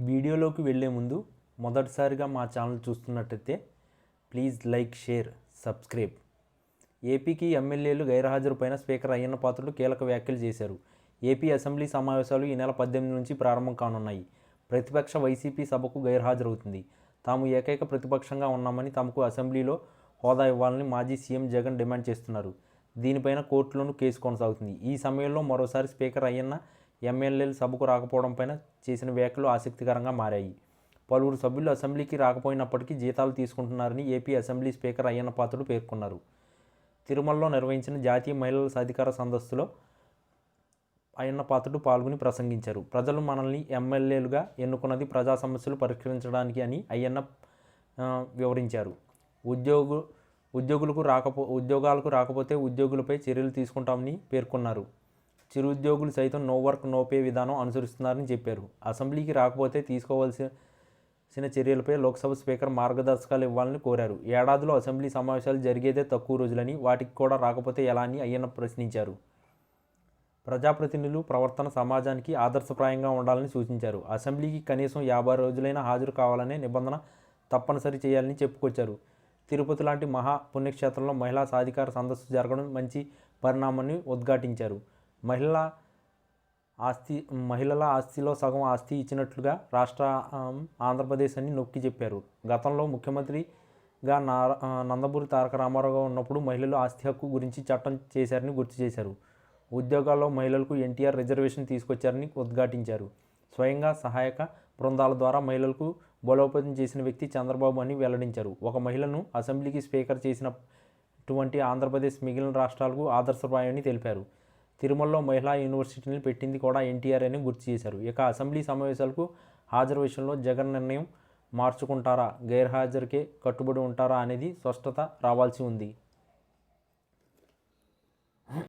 వీడియోలోకి వెళ్ళే ముందు మొదటిసారిగా మా ఛానల్ చూస్తున్నట్టయితే ప్లీజ్ లైక్, షేర్, సబ్స్క్రైబ్. ఏపీకి ఎమ్మెల్యేలు గైర్హాజరుపైన స్పీకర్ అయ్యన్న పాత్రుడు కీలక వ్యాఖ్యలు చేశారు. ఏపీ అసెంబ్లీ సమావేశాలు ఈ నెల 18 నుంచి ప్రారంభం కానున్నాయి. ప్రతిపక్ష వైసీపీ సభకు గైర్హాజరవుతుంది. తాము ఏకైక ప్రతిపక్షంగా ఉన్నామని, తమకు అసెంబ్లీలో హోదా ఇవ్వాలని మాజీ సీఎం జగన్ డిమాండ్ చేస్తున్నారు. దీనిపైన కోర్టులోనూ కేసు కొనసాగుతుంది. ఈ సమయంలో మరోసారి స్పీకర్ అయ్యన్న ఎమ్మెల్యేలు సభకు రాకపోవడంపైన చేసిన వ్యాఖ్యలు ఆసక్తికరంగా మారాయి. పలువురు సభ్యులు అసెంబ్లీకి రాకపోయినప్పటికీ జీతాలు తీసుకుంటున్నారని AP assembly speaker Ayyanna Patrudu పేర్కొన్నారు. తిరుమలలో నిర్వహించిన జాతీయ మహిళల సాధికార సదస్సులో అయ్యన్న పాత్రుడు పాల్గొని ప్రసంగించారు. ప్రజలు మనల్ని ఎమ్మెల్యేలుగా ఎన్నుకున్నది ప్రజా సమస్యలు పరిష్కరించడానికి అని అయ్యన్న వివరించారు. ఉద్యోగాలకు రాకపోతే ఉద్యోగులపై చర్యలు తీసుకుంటామని పేర్కొన్నారు. చిరుద్యోగులు సైతం నో వర్క్ నో పే విధానం అనుసరిస్తున్నారని చెప్పారు. అసెంబ్లీకి రాకపోతే తీసుకోవాల్సిన చర్యలపై లోక్సభ స్పీకర్ మార్గదర్శకాలు ఇవ్వాలని కోరారు. ఏడాదిలో అసెంబ్లీ సమావేశాలు జరిగేదే తక్కువ రోజులని, వాటికి కూడా రాకపోతే ఎలా అని అయ్యన్న ప్రశ్నించారు. ప్రజాప్రతినిధులు ప్రవర్తన సమాజానికి ఆదర్శప్రాయంగా ఉండాలని సూచించారు. అసెంబ్లీకి కనీసం 50 రోజులైనా హాజరు కావాలనే నిబంధన తప్పనిసరి చేయాలని చెప్పుకొచ్చారు. తిరుపతి లాంటి మహా పుణ్యక్షేత్రంలో మహిళా సాధికార సదస్సు జరగడం మంచి పరిణామాన్ని ఉద్ఘాటించారు. మహిళల ఆస్తిలో సగం ఆస్తి ఇచ్చినట్లుగా రాష్ట్ర ఆంధ్రప్రదేశ్ అని నొక్కి చెప్పారు. గతంలో ముఖ్యమంత్రిగా నందమూరి తారక రామారావు ఉన్నప్పుడు మహిళలు ఆస్తి హక్కు గురించి చట్టం చేశారని గుర్తు చేశారు. ఉద్యోగాల్లో మహిళలకు ఎన్టీఆర్ రిజర్వేషన్ తీసుకొచ్చారని ఉద్ఘాటించారు. స్వయంగా సహాయక బృందాల ద్వారా మహిళలకు బలోపేతం చేసిన వ్యక్తి చంద్రబాబు అని వెల్లడించారు. ఒక మహిళను అసెంబ్లీకి స్పీకర్ చేసినటువంటి ఆంధ్రప్రదేశ్ మిగిలిన రాష్ట్రాలకు ఆదర్శప్రాయమని తెలిపారు. తిరుమలలో మహిళా యూనివర్సిటీని పెట్టింది కూడా ఎన్టీఆర్ అని గుర్తు చేశారు. ఇక అసెంబ్లీ సమావేశాలకు హాజరు విషయంలో జగన్ నిర్ణయం మార్చుకుంటారా, గైర్హాజరుకే కట్టుబడి ఉంటారా అనేది స్పష్టత రావాల్సి ఉంది.